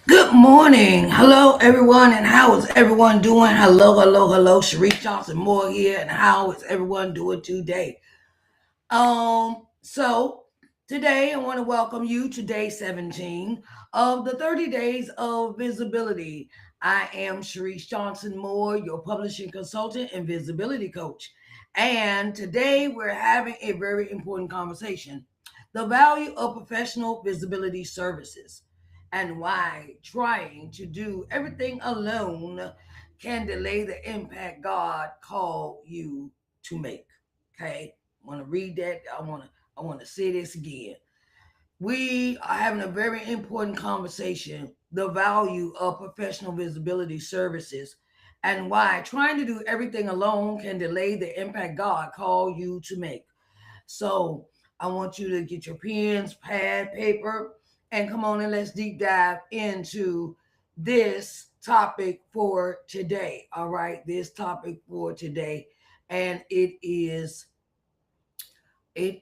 Good morning. Hello, everyone, and how is everyone doing? Hello, hello, hello. Sharise Johnson Moore here, and how is everyone doing today? So today I want to welcome you to day 17 of the 30 days of visibility. I am Sharise Johnson Moore, your publishing consultant and visibility coach. And today we're having a very important conversation: the value of professional visibility services and why trying to do everything alone can delay the impact God called you to make. Okay, I want to read that. I want to say this again. We are having a very important conversation: the value of professional visibility services and why trying to do everything alone can delay the impact God called you to make. So I want you to get your pens, pad, paper, and come on and let's deep dive into this topic for today. All right, this topic for today, and it is very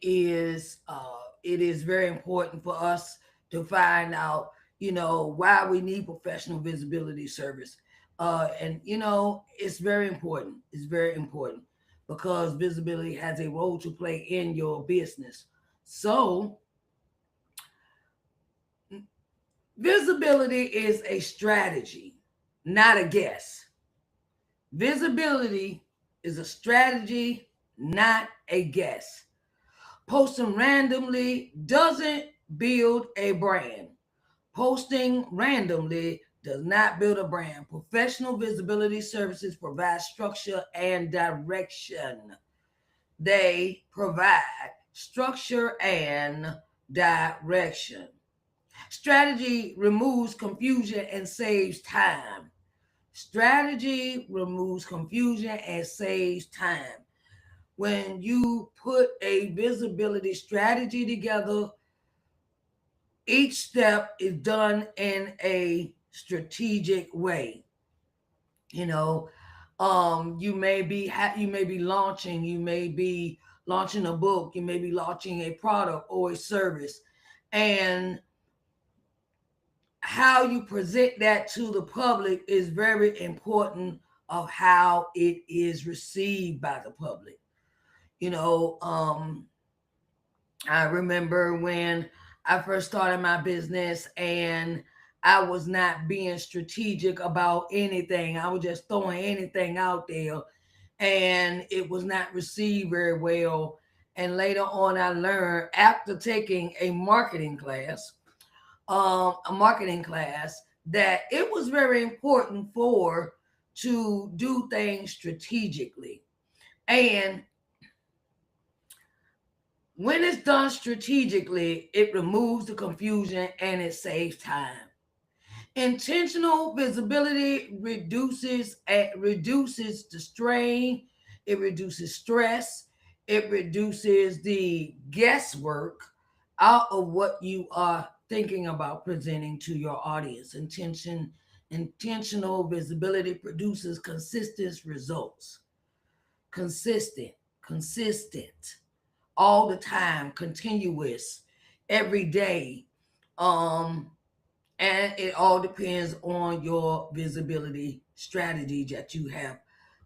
important for us to find out, why we need professional visibility service. And it's very important. It's very important because visibility has a role to play in your business. So visibility is a strategy, not a guess. Visibility is a strategy, not a guess. Posting randomly doesn't build a brand. Posting randomly does not build a brand. Professional visibility services provide structure and direction. They provide structure and direction. Strategy removes confusion and saves time. Strategy removes confusion and saves time. When you put a visibility strategy together, each step is done in a strategic way. You know, you may be launching a book, you may be launching a product or a service, and how you present that to the public is very important of how it is received by the public. You know, I remember when I first started my business and I was not being strategic about anything. I was just throwing anything out there and it was not received very well. And later on, I learned after taking a marketing class, that it was very important for to do things strategically. And when it's done strategically, it removes the confusion and it saves time. Intentional visibility reduces the strain, it reduces stress, it reduces the guesswork out of what you are thinking about presenting to your audience. Intentional visibility produces consistent results. Consistent, consistent, all the time, continuous, every day. Um, and it all depends on your visibility strategy that you have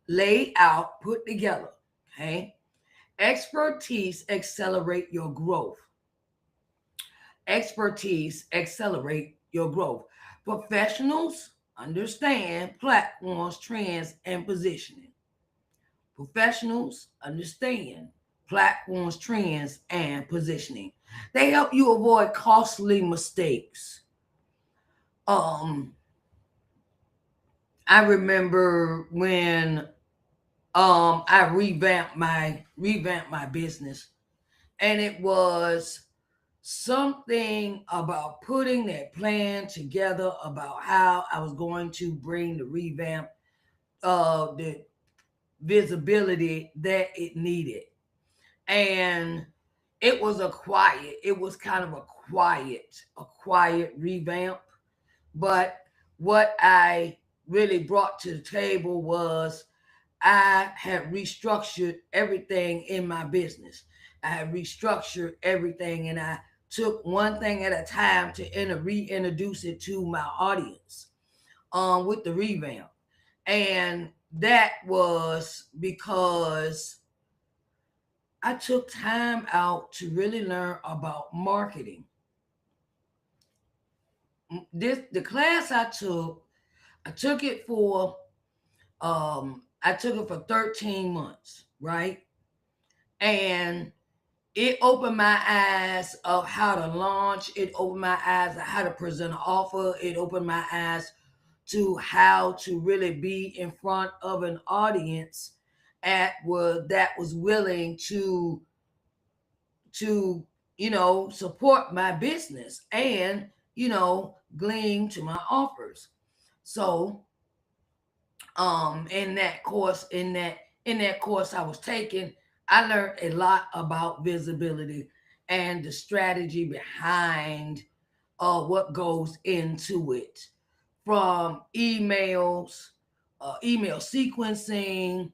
laid out, put together. Okay. Expertise accelerate your growth. Expertise accelerate your growth. Professionals understand platforms, trends, and positioning. Professionals understand platforms, trends, and positioning. They help you avoid costly mistakes. Um, I remember when I revamped my business, and it was something about putting that plan together about how I was going to bring the revamp, the visibility that it needed. And it was kind of a quiet revamp. But what I really brought to the table was I had restructured everything in my business. I had restructured everything, and I took one thing at a time to reintroduce it to my audience with the revamp. And that was because I took time out to really learn about marketing. This the class I took it for I took it for 13 months, right? And it opened my eyes of how to launch. It opened my eyes of how to present an offer. It opened my eyes to how to really be in front of an audience that was willing to support my business and glean to my offers. So in that course in that course I was taking, I learned a lot about visibility and the strategy behind what goes into it, from email sequencing,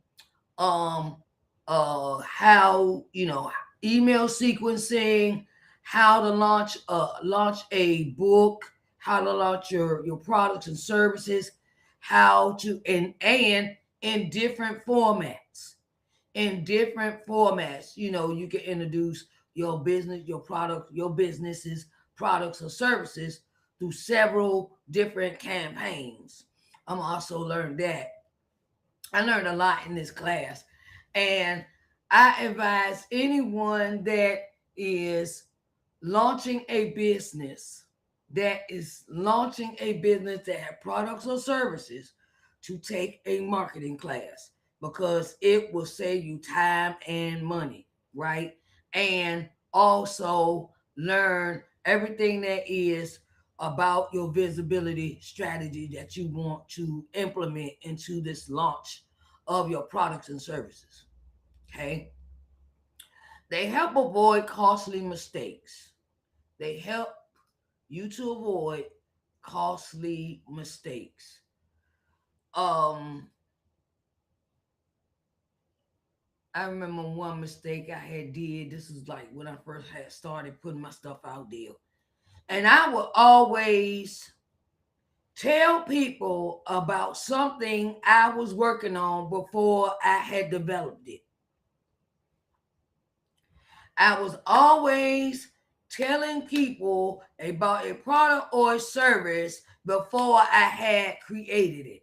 um how email sequencing, how to launch a book, how to launch your products and services, how to and in different formats. You can introduce your business, your product, your businesses, products or services through several different campaigns. I'm also learned that I learned a lot in this class. And I advise anyone that is launching a business, that have products or services, to take a marketing class, because it will save you time and money, right? And also learn everything that is about your visibility strategy that you want to implement into this launch of your products and services. Okay. They help avoid costly mistakes. They help you to avoid costly mistakes. Um, I remember one mistake I had did. This is like when I first had started putting my stuff out there. And I would always tell people about something I was working on before I had developed it. I was always telling people about a product or a service before I had created it.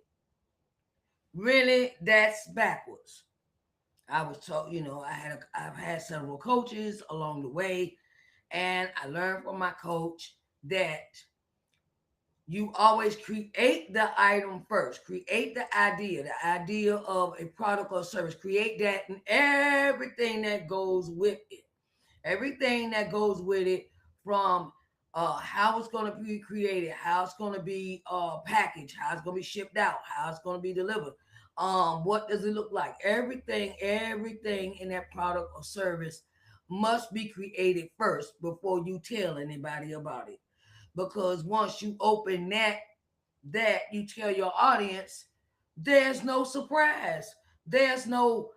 Really, that's backwards. I was told, I've had several coaches along the way, and I learned from my coach that you always create the item first, create the idea of a product or service, create that and everything that goes with it. Everything that goes with it, from how it's going to be created, how it's going to be packaged, how it's going to be shipped out, how it's going to be delivered, what does it look like, everything in that product or service must be created first before you tell anybody about it. Because once you open that you tell your audience, there's no surprise, there is no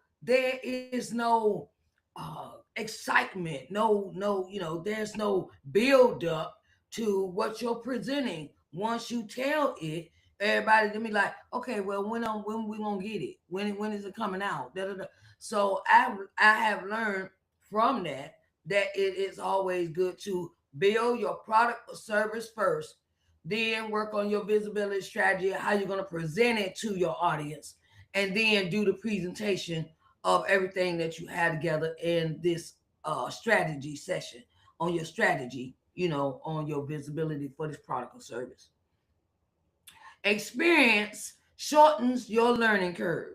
excitement, there's no build up to what you're presenting. Once you tell it, everybody to be like, okay, well, when we gonna get it, when is it coming out, da, da, da. So I have learned from that it is always good to build your product or service first, then work on your visibility strategy, how you're going to present it to your audience, and then do the presentation of everything that you had together in this strategy session on your strategy, on your visibility for this product or service. Experience shortens your learning curve.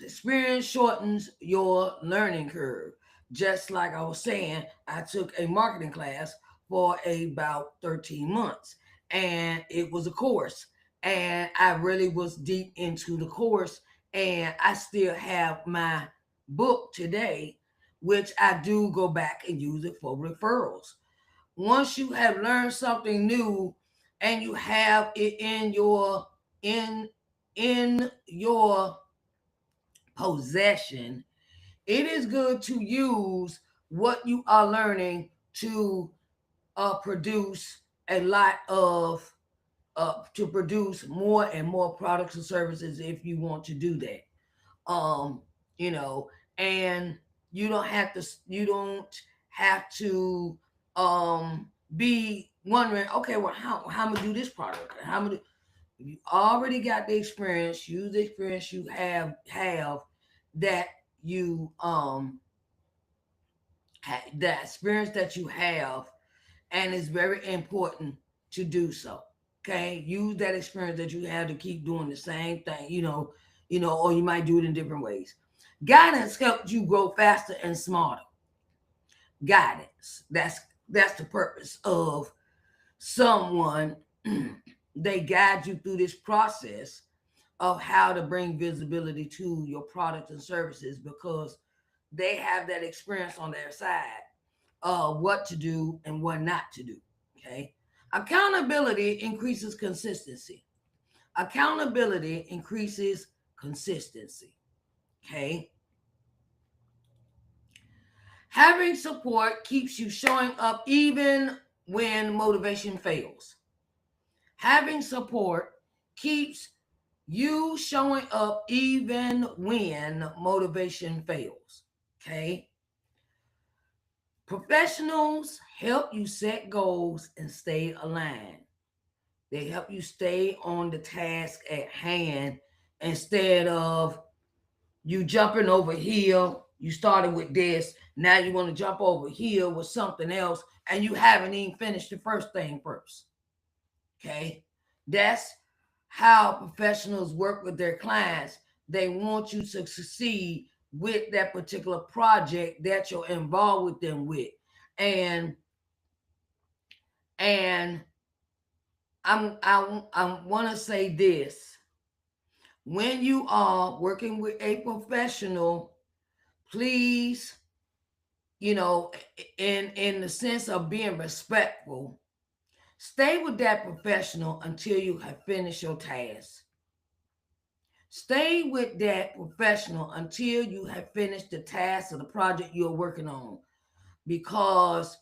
Experience shortens your learning curve. Just like I was saying, I took a marketing class for about 13 months, and it was a course, and I really was deep into the course, and I still have my book today, which I do go back and use it for referrals. Once you have learned something new and you have it in in your possession, it is good to use what you are learning to produce a lot of to produce more and more products and services if you want to do that. um you know, and you don't have to be wondering, okay, well, how am I do this product, how am I do. You already got the experience. Use the experience you have that you the experience that you have, and it's very important to do so. Okay, use that experience that you have to keep doing the same thing. Or you might do it in different ways. Guidance helps you grow faster and smarter. Guidance. That's the purpose of someone. They guide you through this process of how to bring visibility to your products and services, because they have that experience on their side of what to do and what not to do. Okay. Accountability increases consistency. Accountability increases consistency. Okay. Having support keeps you showing up even when motivation fails. Having support keeps you showing up even when motivation fails. Okay. Professionals help you set goals and stay aligned. They help you stay on the task at hand instead of you jumping over here. You started with this, now you want to jump over here with something else, and you haven't even finished the first thing first. Okay? That's how professionals work with their clients. They want you to succeed with that particular project that you're involved with them with. And and I want to say this. When you are working with a professional, please, in the sense of being respectful, stay with that professional until you have finished your task. Stay with that professional until you have finished the task or the project you're working on, because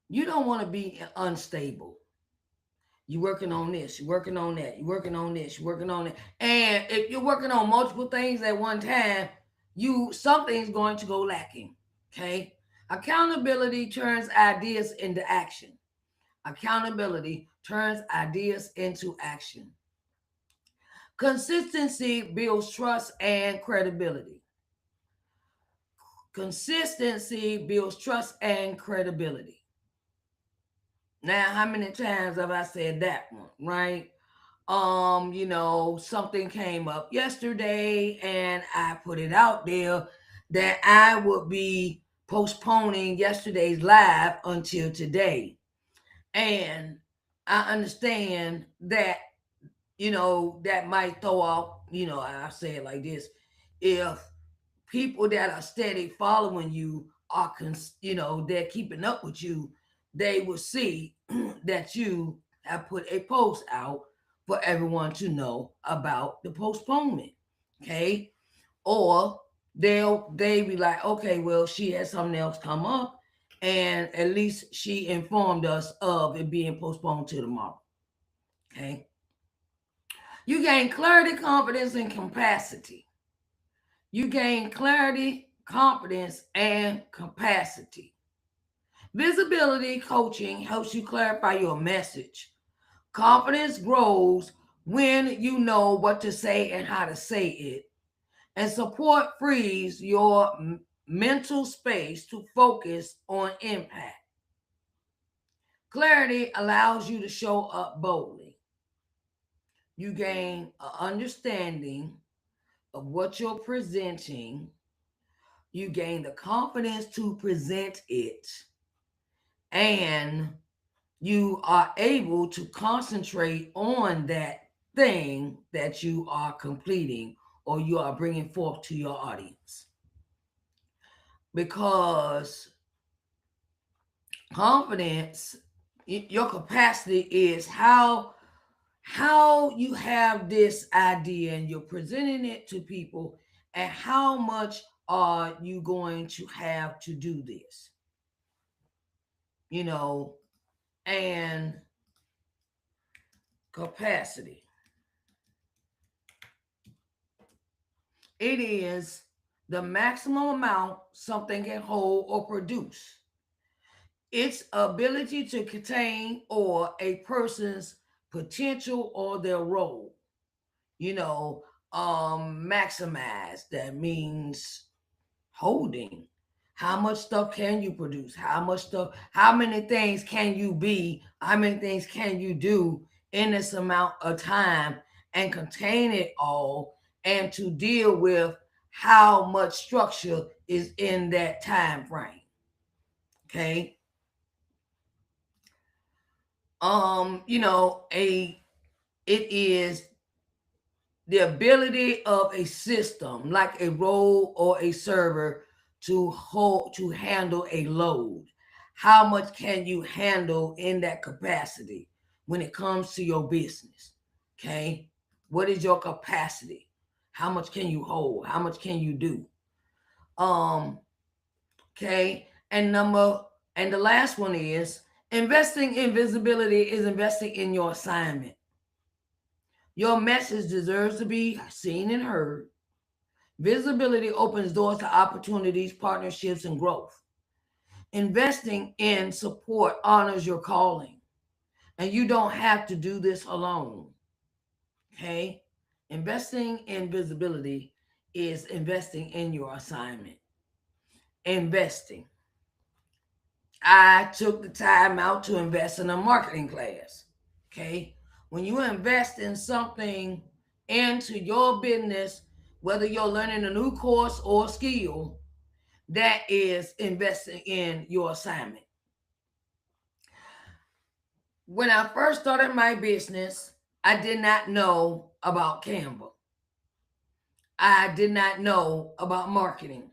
you don't want to be unstable. You're working on this, you're working on that, you're working on this, you're working on it. And if you're working on multiple things at one time, something's going to go lacking. Okay? Accountability turns ideas into action. Accountability turns ideas into action. Consistency builds trust and credibility. Consistency builds trust and credibility. Now, how many times have I said that one, right? Something came up yesterday and I put it out there that I would be postponing yesterday's live until today. And I understand that, that might throw off, I say it like this. If people that are steady following you are, they're keeping up with you, they will see that you have put a post out for everyone to know about the postponement. Okay. Or they be like, okay, well, she had something else come up, and at least she informed us of it being postponed to tomorrow. Okay. You gain clarity, confidence, and capacity. You gain clarity, confidence, and capacity. Visibility coaching helps you clarify your message. Confidence grows when you know what to say and how to say it. And support frees your mental space to focus on impact. Clarity allows you to show up boldly. You gain an understanding of what you're presenting. You gain the confidence to present it. And you are able to concentrate on that thing that you are completing or you are bringing forth to your audience. Because confidence, your capacity is how you have this idea and you're presenting it to people, and how much are you going to have to do this? You know, and capacity. It is the maximum amount something can hold or produce. Its ability to contain or a person's potential or their role. You know, maximize. That means holding. How much stuff can you produce? How much stuff, how many things can you be? How many things can you do in this amount of time and contain it all and to deal with how much structure is in that time frame? Okay. A it is the ability of a system like a role or a server to handle a load. How much can you handle in that capacity when it comes to your business? Okay, what is your capacity? How much can you hold? How much can you do? um okay, and the last one is investing in visibility is investing in your assignment. Your message deserves to be seen and heard. Visibility opens doors to opportunities, partnerships, and growth. Investing in support honors your calling, and you don't have to do this alone. Okay? Investing in visibility is investing in your assignment. Investing. I took the time out to invest in a marketing class. Okay? When you invest in something into your business, whether you're learning a new course or skill, that is investing in your assignment. When I first started my business, I did not know about Canva. I did not know about marketing.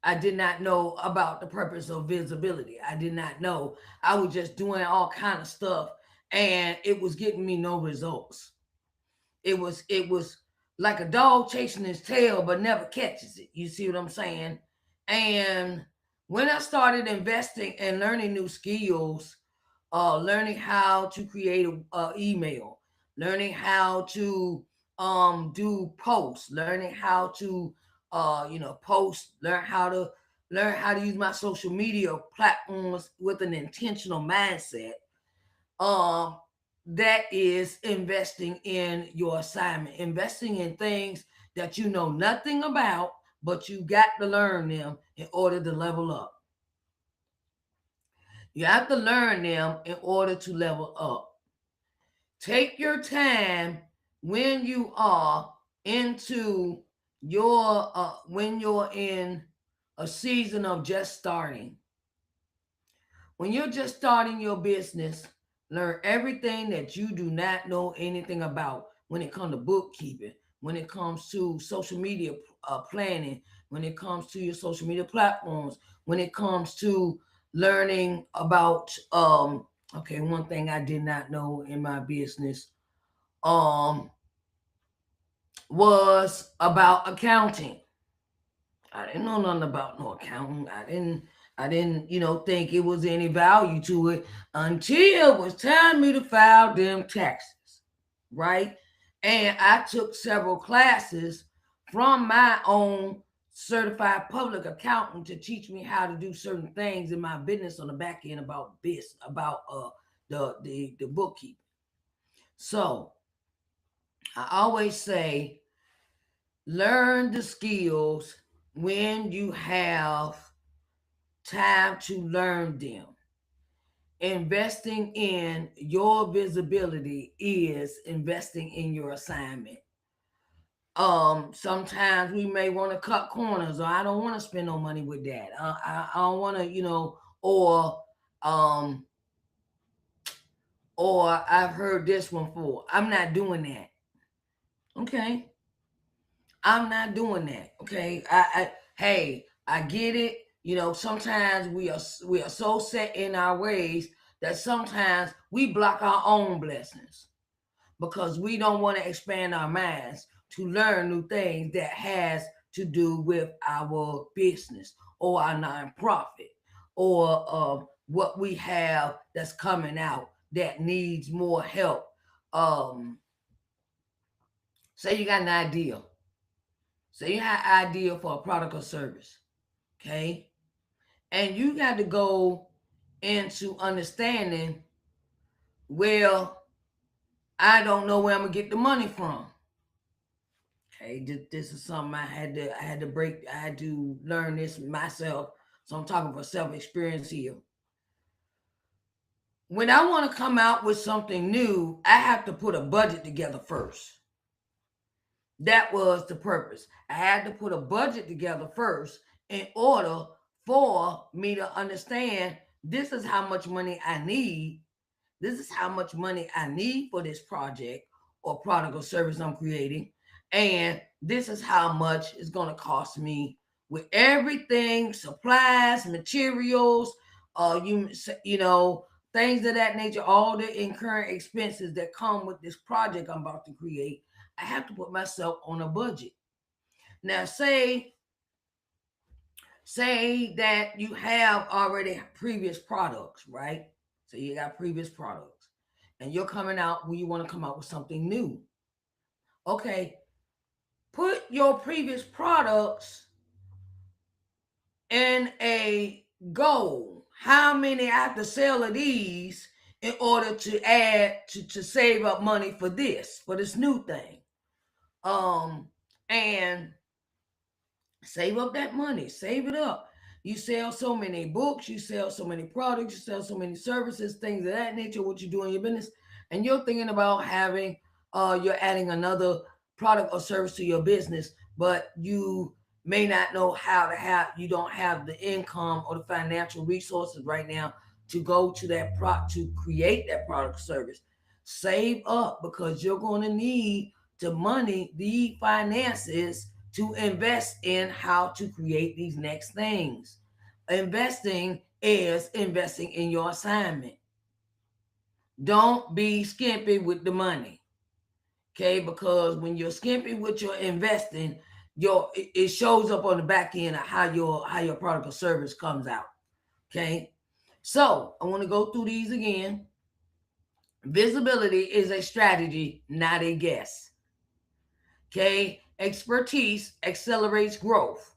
I did not know about the purpose of visibility. I did not know. I was just doing all kind of stuff and it was getting me no results. It was like a dog chasing his tail but never catches it. You see what I'm saying? And when I started investing and learning new skills, learning how to create a email, learning how to do posts, learning how to post, learn how to use my social media platforms with an intentional mindset. Um, that is investing in your assignment, investing in things that you know nothing about, but you got to learn them in order to level up. You have to learn them in order to level up. Take your time when you are into when you're in a season of just starting. When you're just starting your business, learn everything that you do not know anything about when it comes to bookkeeping, when it comes to social media planning, when it comes to your social media platforms, when it comes to learning about okay, one thing I did not know in my business um was about accounting. I didn't know nothing about no accounting. I didn't think it was any value to it until it was time me to file them taxes, right? And I took several classes from my own certified public accountant to teach me how to do certain things in my business on the back end about this, about the bookkeeping. So I always say learn the skills when you have time to learn them. Investing in your visibility is investing in your assignment. Sometimes we may want to cut corners, or I don't want to spend no money with that. I don't want to, or um, or I've heard this one before. I'm not doing that. Okay, I'm not doing that. Okay, hey, I get it. Sometimes we are so set in our ways that sometimes we block our own blessings because we don't want to expand our minds to learn new things that has to do with our business or our nonprofit or what we have that's coming out that needs more help. Um, Say you got an idea. Say you have an idea for a product or service, okay? And you got to go into understanding, well, I don't know where I'm gonna get the money from. Okay, this is something I had to break. I had to learn this myself. So I'm talking for self experience here. When I want to come out with something new, I have to put a budget together first. That was the purpose. I had to put a budget together first in order for me to understand this is how much money I need. This is how much money I need for this project or product or service I'm creating. And this is how much it's going to cost me with everything, supplies, materials, you you know, things of that nature, all the incurring expenses that come with this project I'm about to create. I have to put myself on a budget. Now, say that you have already previous products, right? So you got previous products, and you're coming out when you want to come out with something new. Okay, put your previous products in a goal. How many I have to sell of these in order to add to save up money for this new thing? Um, and save up that money, save it up. You sell so many books, you sell so many products, you sell so many services, things of that nature, what you do in your business, and you're thinking about having, you're adding another product or service to your business, but you may not know how to have, you don't have the income or the financial resources right now to go to that product, to create that product or service. Save up because you're going to need the money, the finances to invest in how to create these next things. Investing is investing in your assignment. Don't be skimpy with the money, okay? Because when you're skimpy with your investing, it shows up on the back end of how your product or service comes out, okay? So I want to go through these again. Visibility is a strategy, not a guess. Okay, expertise accelerates growth.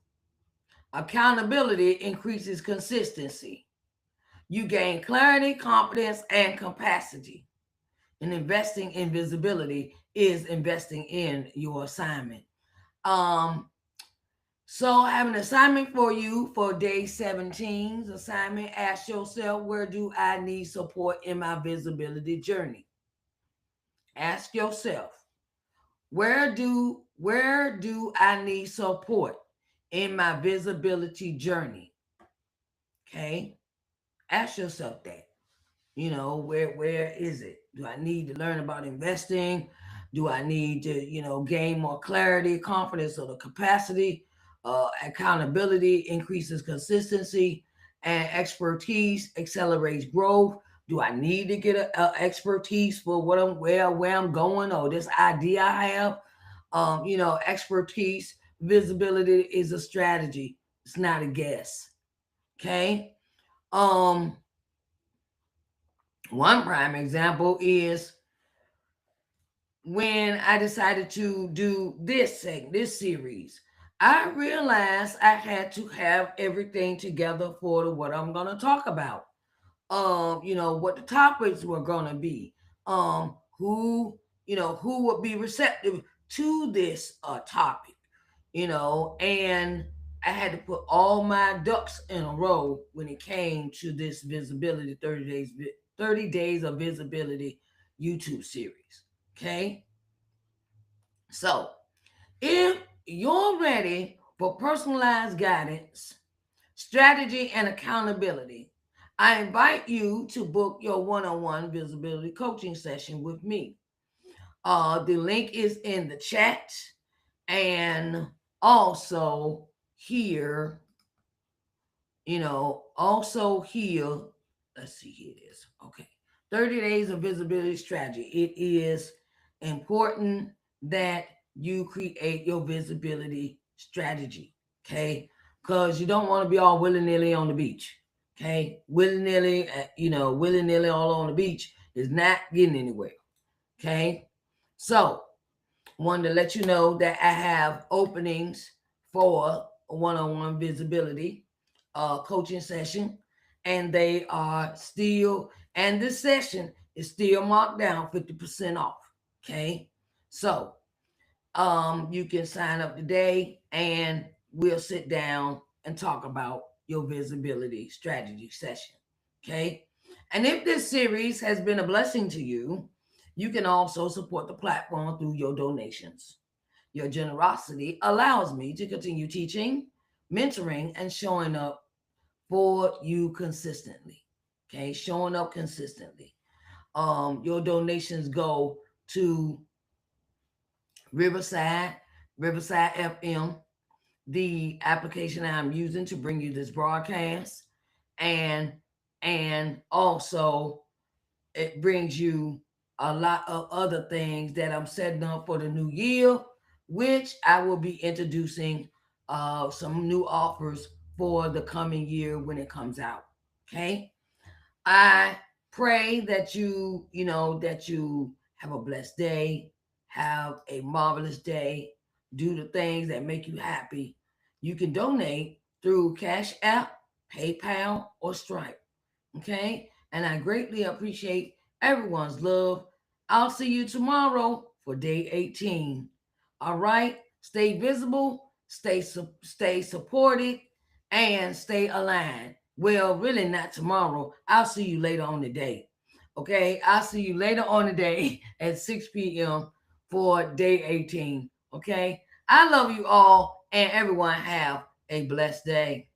Accountability increases consistency. You gain clarity, confidence, and capacity. And investing in visibility is investing in your assignment. Um, so I have an assignment for you for day 17's assignment. Ask yourself, where do I need support in my visibility journey? Ask yourself, where do I need support in my visibility journey? Okay, ask yourself that. Where is it? Do I need to learn about investing? Do I need to gain more clarity, confidence, or the capacity? Accountability increases consistency, and expertise accelerates growth. Do I need to get a expertise for where I'm going, or this idea I have? Expertise, visibility is a strategy. It's not a guess. Okay. Um, One prime example is when I decided to do this series. I realized I had to have everything together for what I'm gonna talk about. What the topics were gonna be. Who would be receptive to this topic, and I had to put all my ducks in a row when it came to this visibility 30 days of visibility YouTube series. Okay? So, if you're ready for personalized guidance, strategy, and accountability, I invite you to book your one-on-one visibility coaching session with me. The link is in the chat, and also here, also here, let's see, here it is. Okay. 30 days of visibility strategy. It is important that you create your visibility strategy. Okay. Because you don't want to be all willy nilly on the beach. Okay. Willy nilly, willy nilly all on the beach is not getting anywhere. Okay. So, wanted to let you know that I have openings for one-on-one visibility coaching session, and they are still, and this session is still marked down 50% off. Okay. So you can sign up today and we'll sit down and talk about your visibility strategy session. Okay. And if this series has been a blessing to you, you can also support the platform through your donations. Your generosity allows me to continue teaching, mentoring, and showing up for you consistently. Okay, showing up consistently. Your donations go to Riverside, Riverside FM, the application I'm using to bring you this broadcast, and also it brings you a lot of other things that I'm setting up for the new year, which I will be introducing some new offers for the coming year when it comes out. Okay. I pray that that you have a blessed day, have a marvelous day, do the things that make you happy. You can donate through Cash App, PayPal, or Stripe. Okay? And I greatly appreciate everyone's love. I'll see you tomorrow for day 18. All right? Stay visible, stay supported, and stay aligned. Well, really not tomorrow. I'll see you later on the day. Okay? I'll see you later on the day at 6 p.m. for day 18. Okay? I love you all, and everyone have a blessed day.